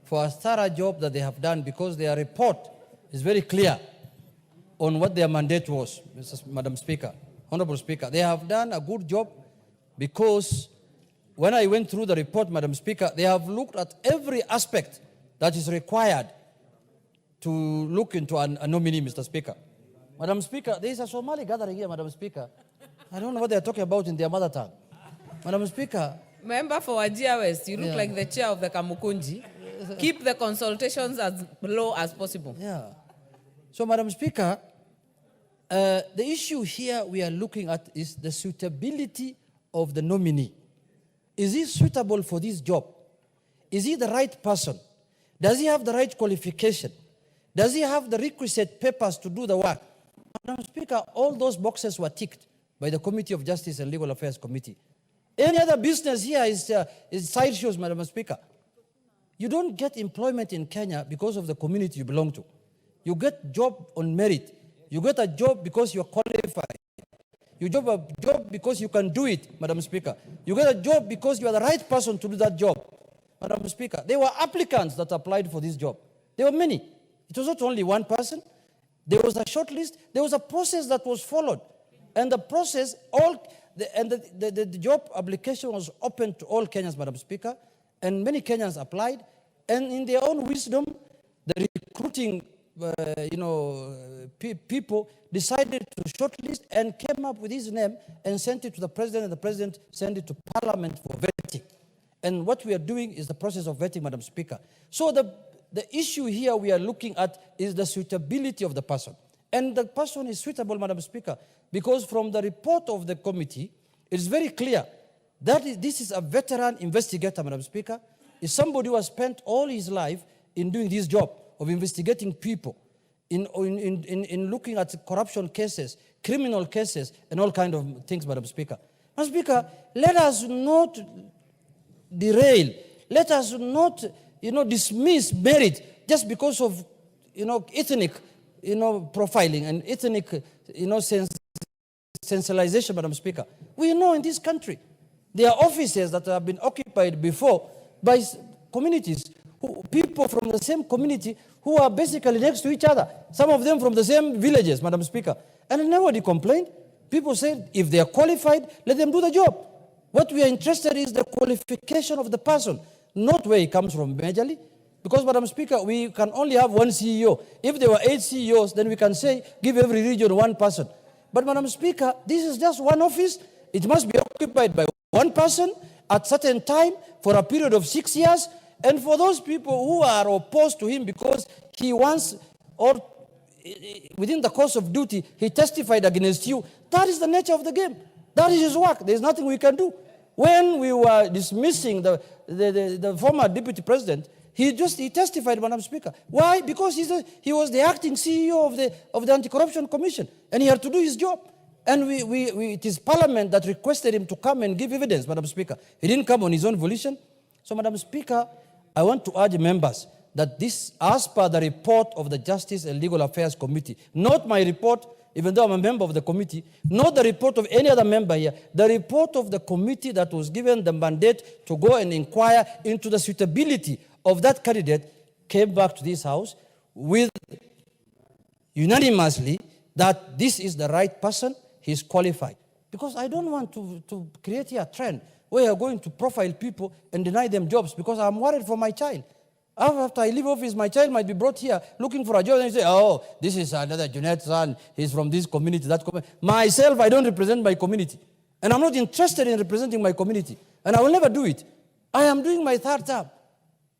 for a thorough job that they have done, because their report is very clear on what their mandate was, Madam Speaker, Honorable Speaker. They have done a good job, because when I went through the report, Madam Speaker, they have looked at every aspect that is required to look into a nominee, Mr. Speaker. Madam Speaker, there is a Somali gathering here, Madam Speaker. I don't know what they are talking about in their mother tongue. Madam Speaker. Member for Wajir West, you look like the chair of the Kamukunji. Keep the consultations as low as possible. Yeah. So, Madam Speaker, the issue here we are looking at is the suitability of the nominee. Is he suitable for this job? Is he the right person? Does he have the right qualification? Does he have the requisite papers to do the work? Madam Speaker, all those boxes were ticked by the Committee of Justice and Legal Affairs Committee. Any other business here is sideshows, Madam Speaker. You don't get employment in Kenya because of the community you belong to. You get job on merit. You get a job because you're qualified. You get a job because you can do it, Madam Speaker. You get a job because you are the right person to do that job. Madam Speaker, there were applicants that applied for this job. There were many. It was not only one person. There was a short list. There was a process that was followed. And the process, the job application was open to all Kenyans, Madam Speaker. And many Kenyans applied. And in their own wisdom, the recruiting people decided to shortlist and came up with his name and sent it to the president, and the president sent it to Parliament for vetting. And what we are doing is the process of vetting, Madam Speaker. So the issue here we are looking at is the suitability of the person. And the person is suitable, Madam Speaker, because from the report of the committee, it's very clear that this is a veteran investigator, Madam Speaker. Is somebody who has spent all his life in doing this job of investigating people, in looking at corruption cases, criminal cases, and all kinds of things, Madam Speaker. Madam Speaker, let us not derail. Let us not, dismiss merit just because of, ethnic, profiling and ethnic, sensationalization, Madam Speaker. We know in this country there are offices that have been occupied before by communities, people from the same community who are basically next to each other. Some of them from the same villages, Madam Speaker. And nobody complained. People said, if they are qualified, let them do the job. What we are interested in is the qualification of the person, not where he comes from majorly. Because, Madam Speaker, we can only have one CEO. If there were 8 CEOs, then we can say, give every region one person. But, Madam Speaker, this is just one office. It must be occupied by one person at certain time for a period of 6 years. And for those people who are opposed to him because he wants, or within the course of duty, he testified against you, that is the nature of the game. That is his work. There's nothing we can do. When we were dismissing the former deputy president, he testified, Madam Speaker. Why? Because he was the acting CEO of the Anti-Corruption Commission, and he had to do his job. And it is Parliament that requested him to come and give evidence, Madam Speaker. He didn't come on his own volition. So, Madam Speaker, I want to urge members that this, as per the report of the Justice and Legal Affairs Committee, not my report, even though I'm a member of the committee, not the report of any other member here, the report of the committee that was given the mandate to go and inquire into the suitability of that candidate came back to this House with unanimously that this is the right person, he's qualified. Because I don't want to create here a trend where you're going to profile people and deny them jobs, because I'm worried for my child. After I leave office, my child might be brought here looking for a job, and you say, oh, this is another Junet son, he's from this community, that community. Myself, I don't represent my community. And I'm not interested in representing my community. And I will never do it. I am doing my 3rd term.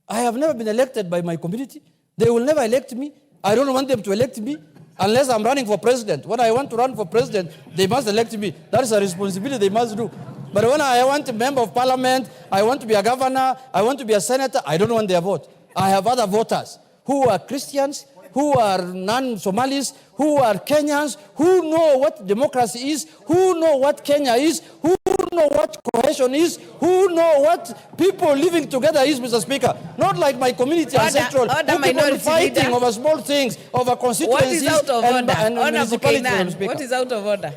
I have never been elected by my community. They will never elect me. I don't want them to elect me unless I'm running for president. When I want to run for president, they must elect me. That is a responsibility they must do. But when I want a member of parliament, I want to be a governor, I want to be a senator, I don't want their vote. I have other voters who are Christians, who are non-Somalis, who are Kenyans, who know what democracy is, who know what Kenya is, who know what cohesion is, who know what people living together is, Mr. Speaker. Not like my community ancestral, who people fighting over small things, over constituencies and municipalities, Madam Speaker. What is out of order?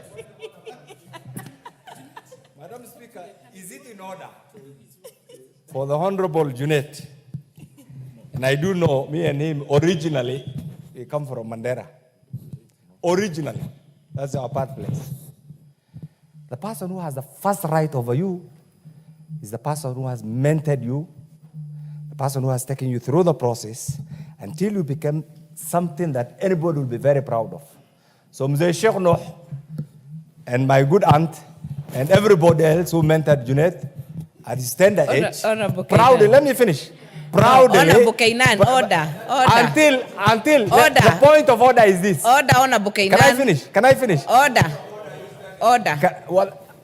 Madam Speaker, is it in order for the Honorable Junet And I do know, me and him, originally, we come from Mandera. Originally. That's our birthplace. The person who has the first right over you is the person who has mentored you, the person who has taken you through the process until you become something that anybody will be very proud of. So Mzee Sheikh Noh and my good aunt and everybody else who mentored Junet at his tender age, proudly, let me finish. Proudly, Honorable Kainan, order. Until the point of order is this. Order, Honorable Kainan. Can I finish? Order.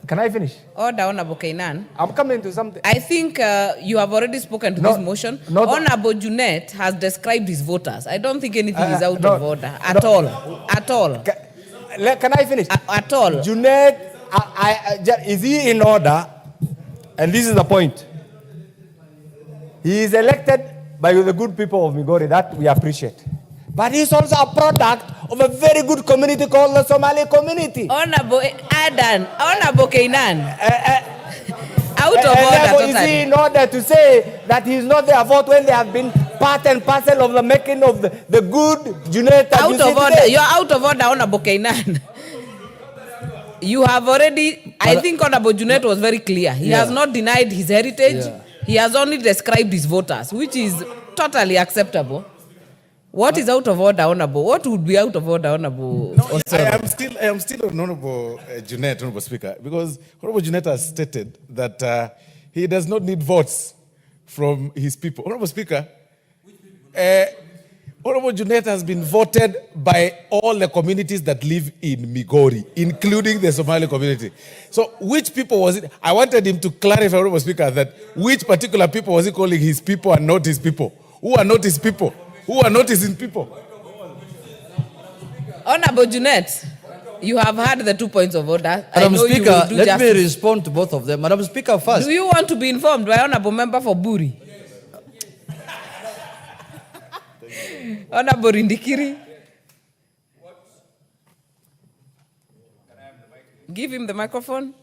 Can I finish? Order, Honorable Kainan. I'm coming to something. I think you have already spoken to this motion. Honorable Junet has described his voters. I don't think anything is out of order at all. At all. Can I finish? At all. Junet, is he in order? And this is the point. He is elected by the good people of Migori. That we appreciate. But he's also a product of a very good community called the Somali community. Honorable Adan, Honorable Kainan. Out of order totally. Is he in order to say that he's not their vote when they have been part and parcel of the making of the good Junet? Out of order. You're out of order, Honorable Kainan. You have already, I think Honorable Junet was very clear. He has not denied his heritage. Yeah. He has only described his voters, which is totally acceptable. What is out of order, Honorable? What would be out of order, Honorable? No, I am still on Honorable Junet, Honorable Speaker, because Honorable Junet has stated that he does not need votes from his people. Honorable Speaker, Honorable Junet has been voted by all the communities that live in Migori, including the Somali community. So which people was it? I wanted him to clarify, Honorable Speaker, that which particular people was he calling his people and not his people? Who are not his people? Who are not his people? Honorable Junet, you have had the 2 points of order. Madam Speaker, let me respond to both of them. Madam Speaker, first. Do you want to be informed by Honorable Member for Buri? Honorable Rindikiri. Give him the microphone.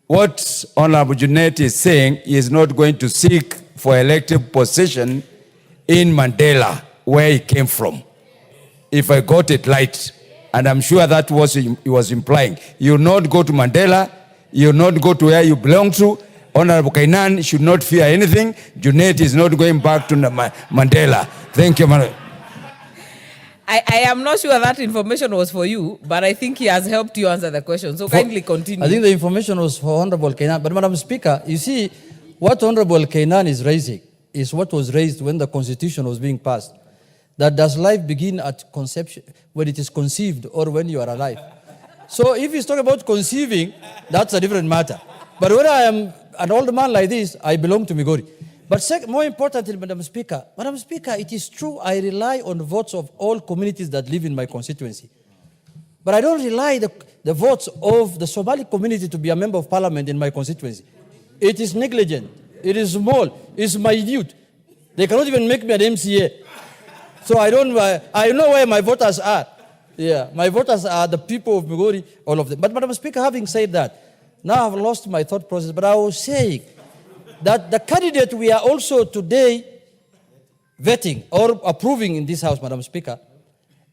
What Honorable Junet is saying, he is not going to seek for elective position in Mandela, where he came from. If I got it right, and I'm sure that was he was implying. You will not go to Mandela, you will not go to where you belong to. Honorable Kainan should not fear anything. Junet is not going back to Mandela. Thank you, Madam. I am not sure that information was for you, but I think he has helped you answer the question. So kindly continue. I think the information was for Honorable Kainan. But Madam Speaker, you see, what Honorable Kainan is raising is what was raised when the Constitution was being passed. That does life begin at conception, when it is conceived, or when you are alive? So if he's talking about conceiving, that's a different matter. But when I am an old man like this, I belong to Migori. But more importantly, Madam Speaker, it is true I rely on the votes of all communities that live in my constituency. But I don't rely the votes of the Somali community to be a member of parliament in my constituency. It is negligent. It is small. It's minute. They cannot even make me an MCA. So I know where my voters are. Yeah, my voters are the people of Migori, all of them. But Madam Speaker, having said that, now I've lost my thought process, but I was saying that the candidate we are also today vetting or approving in this House, Madam Speaker,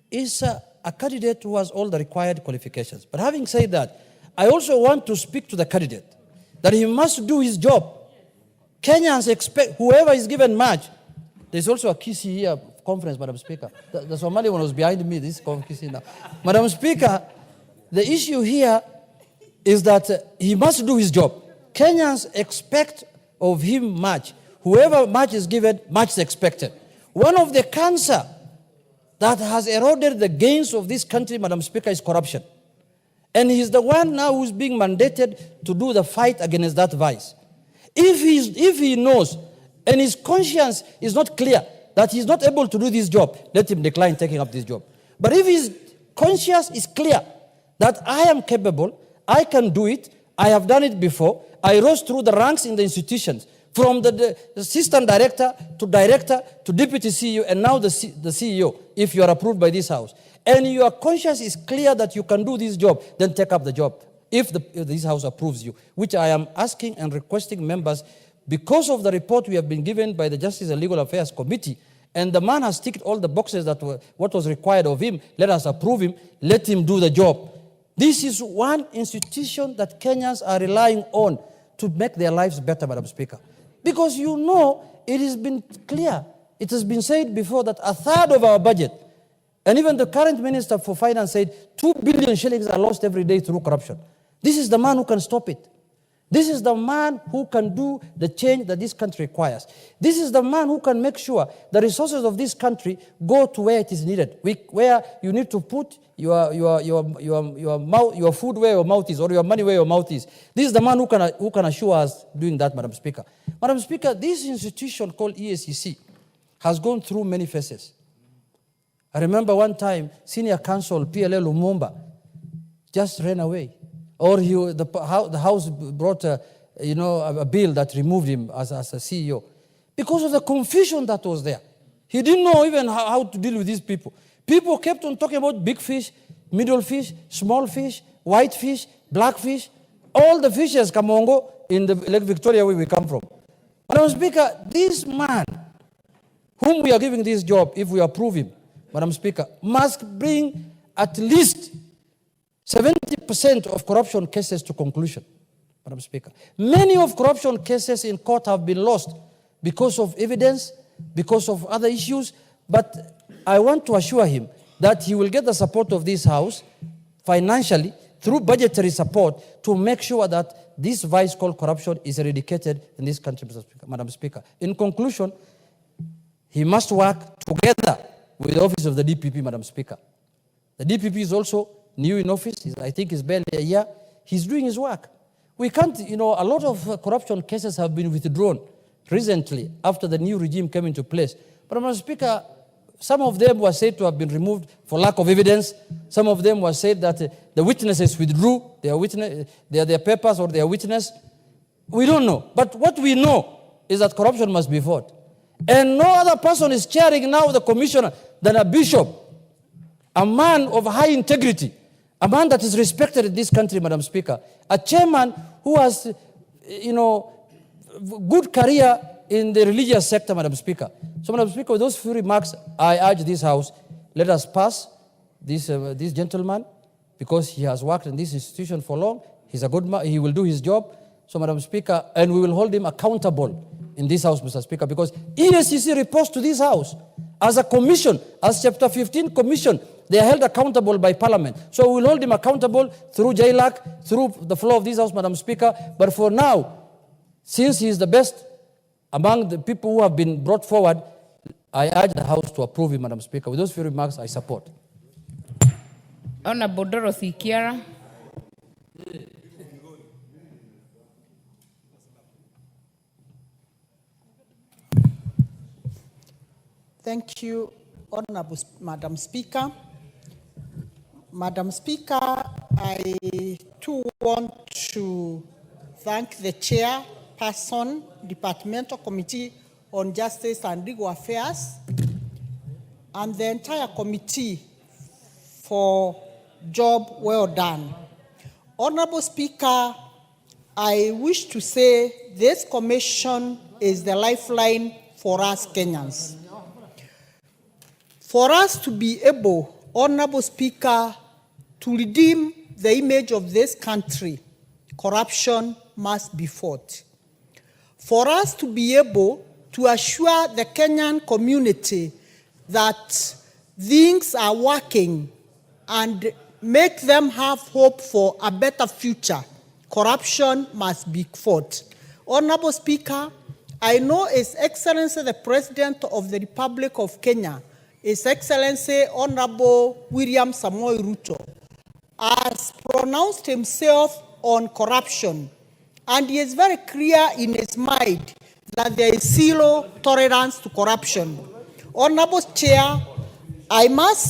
is a candidate who has all the required qualifications. But having said that, I also want to speak to the candidate that he must do his job. Kenyans expect, whoever is given match, there's also a Kisi here conference, Madam Speaker. The Somali one was behind me, this Kisi now. Madam Speaker, the issue here is that he must do his job. Kenyans expect of him much. Whoever much is given, much is expected. One of the cancer that has eroded the gains of this country, Madam Speaker, is corruption. And he's the one now who's being mandated to do the fight against that vice. If he knows and his conscience is not clear that he's not able to do this job, let him decline taking up this job. But if his conscience is clear that I am capable, I can do it, I have done it before, I rose through the ranks in the institutions, from the assistant director to deputy CEO, and now the CEO, if you are approved by this House. And your conscience is clear that you can do this job, then take up the job, if this House approves you, which I am asking and requesting members because of the report we have been given by the Justice and Legal Affairs Committee, and the man has ticked all the boxes that were what was required of him, let us approve him, let him do the job. This is one institution that Kenyans are relying on to make their lives better, Madam Speaker. Because you know, it has been clear, it has been said before that a third of our budget, and even the current Minister for Finance said 2 billion shillings are lost every day through corruption. This is the man who can stop it. This is the man who can do the change that this country requires. This is the man who can make sure the resources of this country go to where it is needed, where you need to put your food where your mouth is, or your money where your mouth is. This is the man who can assure us doing that, Madam Speaker. Madam Speaker, this institution called EACC has gone through many phases. I remember one time, Senior Counsel PLL Lumumba just ran away. Or the House brought a bill that removed him as a CEO because of the confusion that was there. He didn't know even how to deal with these people. People kept on talking about big fish, middle fish, small fish, white fish, black fish, all the fishes, Kamongo, in the Lake Victoria where we come from. Madam Speaker, this man, whom we are giving this job, if we approve him, Madam Speaker, must bring at least 70% of corruption cases to conclusion, Madam Speaker. Many of corruption cases in court have been lost because of evidence, because of other issues, but I want to assure him that he will get the support of this House financially through budgetary support to make sure that this vice called corruption is eradicated in this country, Madam Speaker. In conclusion, he must work together with the office of the DPP, Madam Speaker. The DPP is also new in office. I think it's barely a year. He's doing his work. We can't, a lot of corruption cases have been withdrawn recently after the new regime came into place. But, Madam Speaker, some of them were said to have been removed for lack of evidence. Some of them were said that the witnesses withdrew their papers or their witness. We don't know. But what we know is that corruption must be fought. And no other person is chairing now the commissioner than a bishop, a man of high integrity, a man that is respected in this country, Madam Speaker, a chairman who has, good career in the religious sector, Madam Speaker. So, Madam Speaker, with those few remarks, I urge this House, let us pass this gentleman, because he has worked in this institution for long. He's a good man. He will do his job. So, Madam Speaker, and we will hold him accountable in this House, Mr. Speaker, because EACC reports to this House as a commission, as Chapter 15 commission. They are held accountable by Parliament. So we will hold him accountable through JLAC, through the floor of this House, Madam Speaker. But for now, since he is the best among the people who have been brought forward, I urge the House to approve him, Madam Speaker. With those few remarks, I support. Honorable Dorothy Kiara. Thank you, Honorable Madam Speaker. Madam Speaker, I too want to thank the chairperson, Departmental Committee on Justice and Legal Affairs, and the entire committee for job well done. Honorable Speaker, I wish to say this commission is the lifeline for us Kenyans. For us to be able, Honorable Speaker, to redeem the image of this country, corruption must be fought. For us to be able to assure the Kenyan community that things are working and make them have hope for a better future, corruption must be fought. Honorable Speaker, I know His Excellency the President of the Republic of Kenya, His Excellency Honorable William Samoei Ruto, has pronounced himself on corruption, and he is very clear in his mind that there is zero tolerance to corruption. Honorable Chair, I must